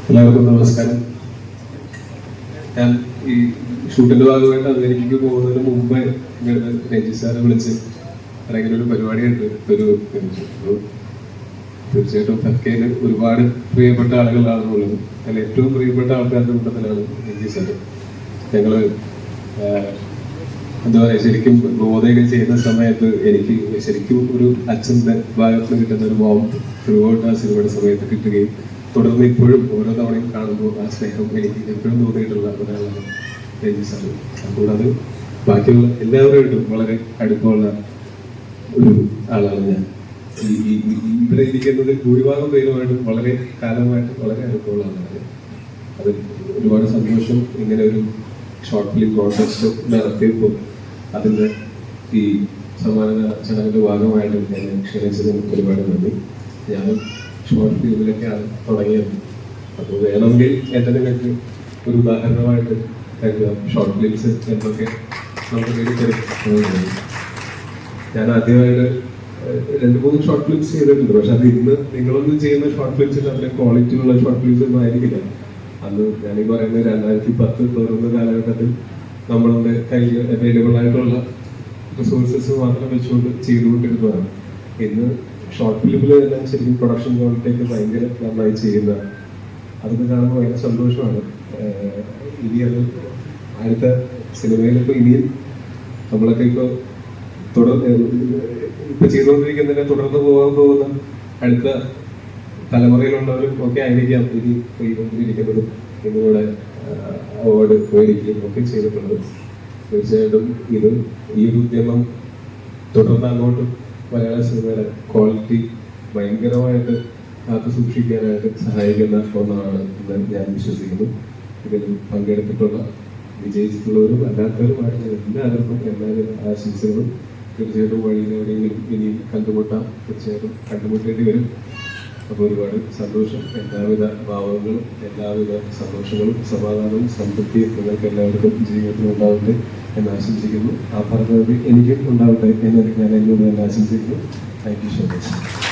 എല്ലാവർക്കും നമസ്കാരം. ഞാൻ ഈ ഷൂട്ടിന്റെ ഭാഗമായിട്ട് അമേരിക്കയ്ക്ക് പോകുന്നതിന് മുമ്പ് രഞ്ജിത്ത് സാറെ വിളിച്ച് അല്ലെങ്കിൽ ഒരു പരിപാടിയുണ്ട് തീർച്ചയായിട്ടും ഫെഫ്കയില് ഒരുപാട് പ്രിയപ്പെട്ട ആളുകളാണെന്നുള്ളത്. അതിൽ ഏറ്റവും പ്രിയപ്പെട്ട ആൾക്കാരുടെ കൂട്ടത്തിലാണ് രഞ്ജിത്ത് സാറ്. ഞങ്ങള് എന്താ പറയുക, ശരിക്കും ബോധയൊക്കെ ചെയ്യുന്ന സമയത്ത് എനിക്ക് ശരിക്കും ഒരു അച്ഛൻ്റെ ഭാഗത്ത് നിന്ന് കിട്ടുന്ന ഒരു ബോംബ് ത്രൂ ഔട്ട് ആ സിനിമയുടെ സമയത്ത് കിട്ടുകയും തുടർന്ന് ഇപ്പോഴും ഓരോ തവണയും കാണുമ്പോൾ ആ സ്നേഹം എനിക്ക് എപ്പോഴും തോന്നിയിട്ടുള്ള ഒരാളാണ് രഞ്ജിത്ത് സാറ്. അതുകൂടാതെ ബാക്കിയുള്ള എല്ലാവരുമായിട്ടും വളരെ അടുപ്പമുള്ള ഒരു ആളാണ് ഞാൻ. ഇവിടെ ഇരിക്കുന്നതിൽ ഭൂരിഭാഗം പേരുമായിട്ടും വളരെ കാലമായിട്ട് വളരെ അടുപ്പമുള്ള ആളാണ്. അത് ഒരുപാട് സന്തോഷം. ഇങ്ങനെ ഒരു ഷോർട്ട് ഫിലിം കോൺടെസ്റ്റ് നടത്തിയപ്പോൾ അതിൻ്റെ ഈ സമ്മാന ചടങ്ങിൻ്റെ ഭാഗമായിട്ട് എന്നെ ക്ഷണിച്ചതിന് ഒരുപാട് നന്ദി. ഞാൻ ഷോർട്ട് ഫിലിമിലൊക്കെയാണ് തുടങ്ങിയത്. അപ്പോൾ വേണമെങ്കിൽ എൻ്റെ നിങ്ങൾക്ക് ഒരു ഉദാഹരണമായിട്ട് കരുതുക. ഷോർട്ട് ഫിലിംസ് എന്തൊക്കെ നമുക്ക് നേടിത്തരും. ഞാൻ ആദ്യമായിട്ട് 2-3 ഷോർട്ട് ഫിലിംസ് ചെയ്തിട്ടുണ്ട്. പക്ഷെ അത് ഇന്ന് നിങ്ങളൊന്നും ചെയ്യുന്ന ഷോർട്ട് ഫിലിംസിൽ അത്ര ക്വാളിറ്റി ഉള്ള ഷോർട്ട് ഫിലിംസ് ഒന്നും ആയിരിക്കില്ല. അന്ന് ഞാനീ പറയുന്നത് 2010 തുടർന്ന കാലഘട്ടത്തിൽ നമ്മളുടെ കയ്യിൽ അവൈലബിൾ ആയിട്ടുള്ള റിസോഴ്സസ് മാത്രം വെച്ചുകൊണ്ട് ചെയ്തുകൊണ്ടിരുന്നതാണ്. ഇന്ന് ഷോർട്ട് ഫിലിമിൽ എല്ലാം ശരിക്കും പ്രൊഡക്ഷൻ ക്വാളിറ്റിയൊക്കെ ഭയങ്കര നന്നായി ചെയ്യുന്ന അതൊക്കെ കാണുമ്പോൾ ഭയങ്കര സന്തോഷമാണ്. ഇനി അത് അടുത്ത സിനിമയിലിപ്പോൾ ഇനിയും നമ്മളൊക്കെ ഇപ്പോൾ ഇപ്പൊ ചെയ്തുകൊണ്ടിരിക്കുന്നതിനെ തുടർന്ന് പോകാൻ പോകുന്ന അടുത്ത തലമുറയിലുള്ളവരും ഒക്കെ ആയിരിക്കാം ഇനി ചെയ്തുകൊണ്ടിരിക്കുന്നതും ഇന്നിവിടെ അവാർഡ് മേടിക്കുകയും ഒക്കെ ചെയ്തിട്ടുള്ളത്. തീർച്ചയായിട്ടും ഇത് ഈ ഒരു ഉദ്യമം തുടർന്ന് അങ്ങോട്ടും മലയാള സിനിമയുടെ ക്വാളിറ്റി ഭയങ്കരമായിട്ട് കാത്തു സൂക്ഷിക്കാനായിട്ട് സഹായിക്കുന്ന ഒന്നാണ് എന്ന് ഞാൻ വിശ്വസിക്കുന്നു. ഇതിൽ പങ്കെടുത്തിട്ടുള്ള വിജയിച്ചിട്ടുള്ളവരും അല്ലാത്തവരുമായിട്ടുള്ള എല്ലാവർക്കും എല്ലാവരും ആശംസകളും. തീർച്ചയായിട്ടും വഴിയിൽ എവിടെയെങ്കിലും ഇനി കണ്ടുമുട്ടാം, തീർച്ചയായിട്ടും കണ്ടുമുട്ടേണ്ടി വരും. അപ്പോൾ ഒരുപാട് സന്തോഷം. എല്ലാവിധ ഭാവങ്ങളും എല്ലാവിധ സന്തോഷങ്ങളും സമാധാനവും സംതൃപ്തിയും നിങ്ങൾക്ക് എല്ലാവർക്കും ജീവിതത്തിൽ ഉണ്ടാവട്ടെ എന്ന് ആശംസിക്കുന്നു. ആ പറഞ്ഞത് എനിക്കും ഉണ്ടാവട്ടെ എന്ന് ഞാൻ എന്നോട് തന്നെ ആശംസിക്കുന്നു. Thank you so much.